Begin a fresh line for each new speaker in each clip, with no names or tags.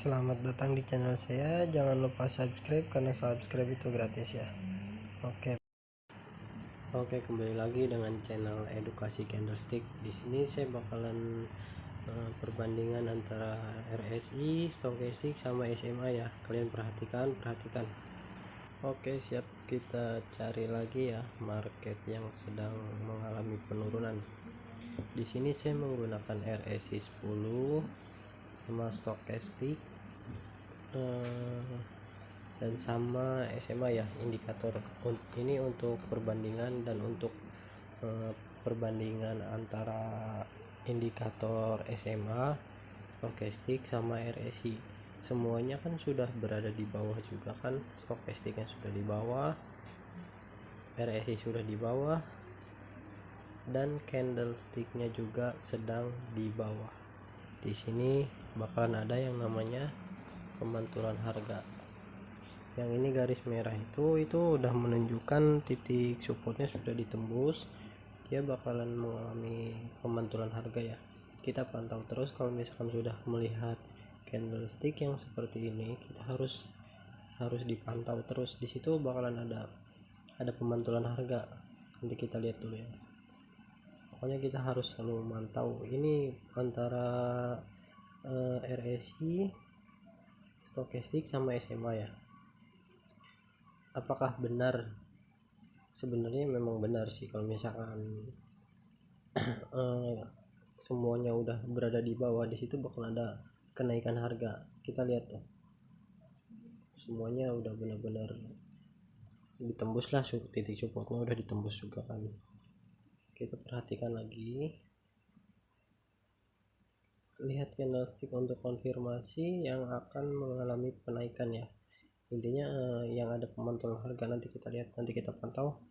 Selamat datang di channel saya. Jangan lupa subscribe karena subscribe itu gratis ya. Oke, kembali lagi dengan channel Edukasi Candlestick. Di sini saya bakalan perbandingan antara RSI, Stochastic sama SMA ya. Kalian perhatikan. Oke, siap, kita cari lagi ya market yang sedang mengalami penurunan. Di sini saya menggunakan RSI 10 sama Stochastic dan sama SMA ya, indikator ini untuk perbandingan dan untuk perbandingan antara indikator SMA, Stochastic sama RSI. Semuanya kan sudah berada di bawah juga kan, Stochasticnya sudah di bawah, RSI sudah di bawah, dan candlesticknya juga sedang di bawah. Di sini bakalan ada yang namanya pemantulan harga. Yang ini garis merah itu udah menunjukkan titik supportnya sudah ditembus, dia bakalan mengalami pemantulan harga ya. Kita pantau terus. Kalau misalkan sudah melihat candlestick yang seperti ini, kita harus dipantau terus. Di situ bakalan ada pemantulan harga. Nanti kita lihat dulu ya. Pokoknya kita harus selalu memantau ini antara RSI, Stochastic sama SMA ya. Apakah benar? Sebenarnya memang benar sih kalau misalkan semuanya udah berada di bawah, di situ bakal ada kenaikan harga. Kita lihat tuh, semuanya udah benar-benar ditembus lah, titik supportnya udah ditembus juga kan. Kita perhatikan lagi, lihat candlestick untuk konfirmasi yang akan mengalami penaikan ya. Intinya yang ada pemantulan harga, nanti kita lihat, nanti kita pantau.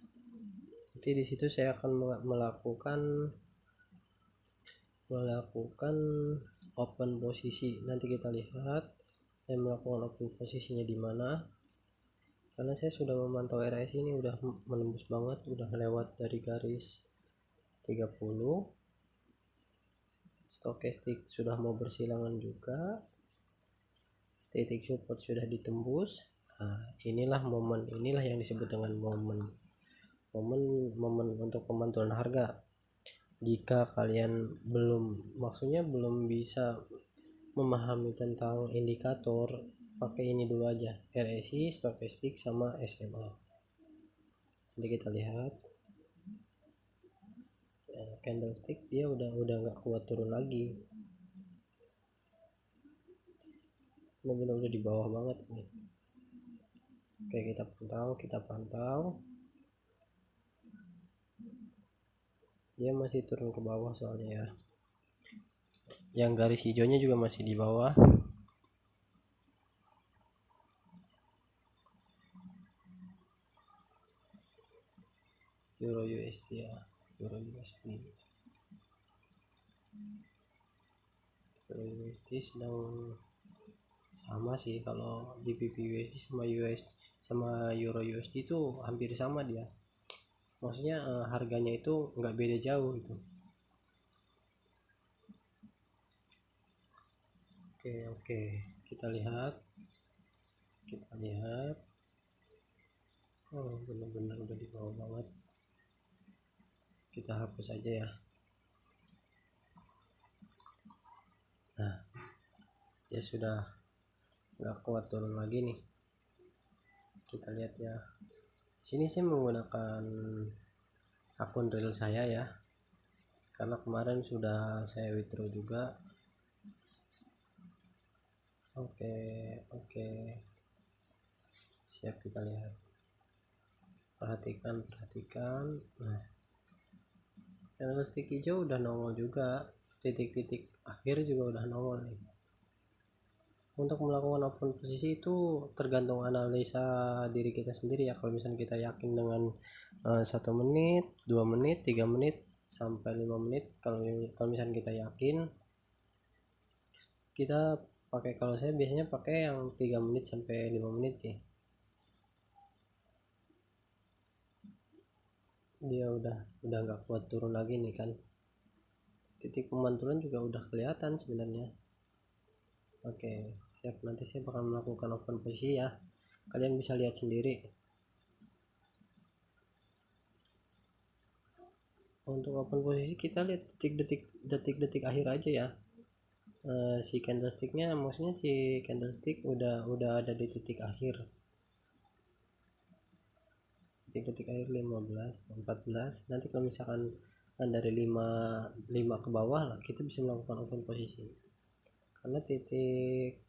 Nanti di situ saya akan melakukan open posisi. Nanti kita lihat saya melakukan open posisinya di mana, karena saya sudah memantau RSI ini udah menembus banget, udah lewat dari garis 30. Stochastic sudah mau bersilangan juga, titik support sudah ditembus. Inilah yang disebut dengan momen untuk pemantulan harga. Jika kalian belum bisa memahami tentang indikator, pakai ini dulu aja, RSI, Stochastic sama SMA. Nanti kita lihat candlestick dia udah nggak kuat turun lagi, benar-benar udah di bawah banget nih. Oke, kita pantau dia masih turun ke bawah soalnya ya. Yang garis hijaunya juga masih di bawah. Euro USD ya, Euro USD sedang sama sih. Kalau GBP USD sama Euro USD itu hampir sama dia, maksudnya harganya itu nggak beda jauh gitu. Oke, kita lihat benar-benar udah di bawah banget. Kita hapus aja ya. Nah, dia sudah nggak kuat turun lagi nih. Kita lihat ya, sini saya menggunakan akun real saya ya, karena kemarin sudah saya withdraw juga. Oke, siap, kita lihat, perhatikan. Nah, candlestick hijau udah nongol juga, titik-titik akhir juga udah nongol nih. Untuk melakukan open posisi itu tergantung analisa diri kita sendiri ya. Kalau misalnya kita yakin dengan 1 menit, 2 menit, 3 menit sampai 5 menit, kalau misalnya kita yakin, kita pakai, kalau saya biasanya pakai yang 3 menit sampai 5 menit sih. Dia udah nggak kuat turun lagi nih kan, titik pemantulan juga udah kelihatan sebenarnya. Oke, Siap, nanti saya bakal melakukan open posisi ya, kalian bisa lihat sendiri. Untuk open posisi kita lihat detik-detik akhir aja ya. Si candlesticknya, maksudnya si candlestick udah ada di titik akhir, detik-detik akhir 15 14. Nanti kalau misalkan dari 5 ke bawah lah, kita bisa melakukan open posisi karena titik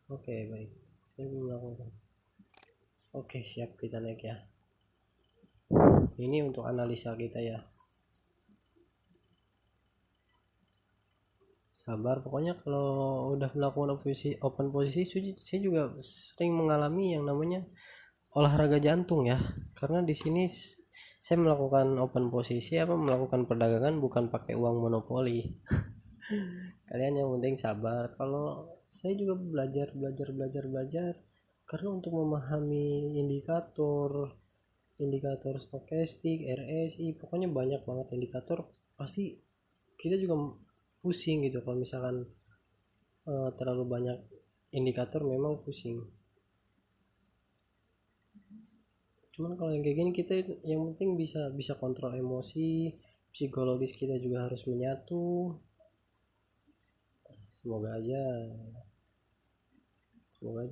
oke, baik, saya belum melakukan. Oke, siap, kita naik ya. Ini untuk analisa kita ya, sabar pokoknya. Kalau udah melakukan open posisi saya juga sering mengalami yang namanya olahraga jantung ya, karena di sini saya melakukan open posisi melakukan perdagangan bukan pakai uang monopoli. Kalian yang penting sabar. Kalau saya juga belajar karena untuk memahami indikator stokastik, RSI, pokoknya banyak banget indikator. Pasti kita juga pusing gitu kalau misalkan terlalu banyak indikator, memang pusing. Cuman kalau yang kayak gini kita yang penting bisa kontrol emosi, psikologis kita juga harus menyatu. Semoga aja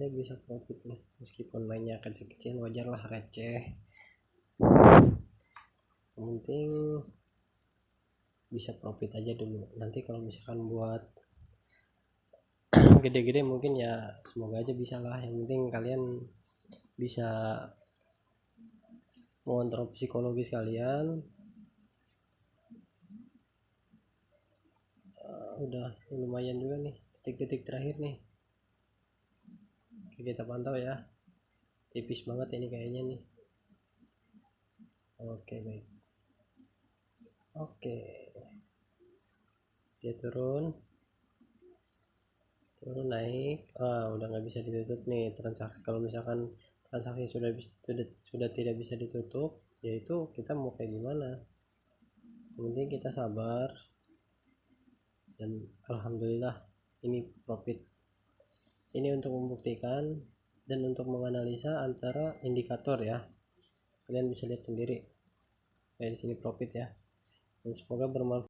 bisa profit nih, meskipun mainnya kecil-kecil, wajar lah, receh. Yang penting bisa profit aja dulu. Nanti kalau misalkan buat gede-gede mungkin ya semoga aja bisa lah. Yang penting kalian bisa mengontrol psikologis kalian. Udah lumayan juga nih detik-detik terakhir nih. Oke, kita pantau ya, tipis banget ini kayaknya nih. Oke, baik. Oke, dia turun naik. Udah nggak bisa ditutup nih transaksi. Kalau misalkan transaksi sudah tidak bisa ditutup, yaitu kita mau kayak gimana. Yang penting kita sabar, dan alhamdulillah ini profit. Ini untuk membuktikan dan untuk menganalisa antara indikator ya. Kalian bisa lihat sendiri. Saya di sini profit ya. Dan semoga bermanfaat.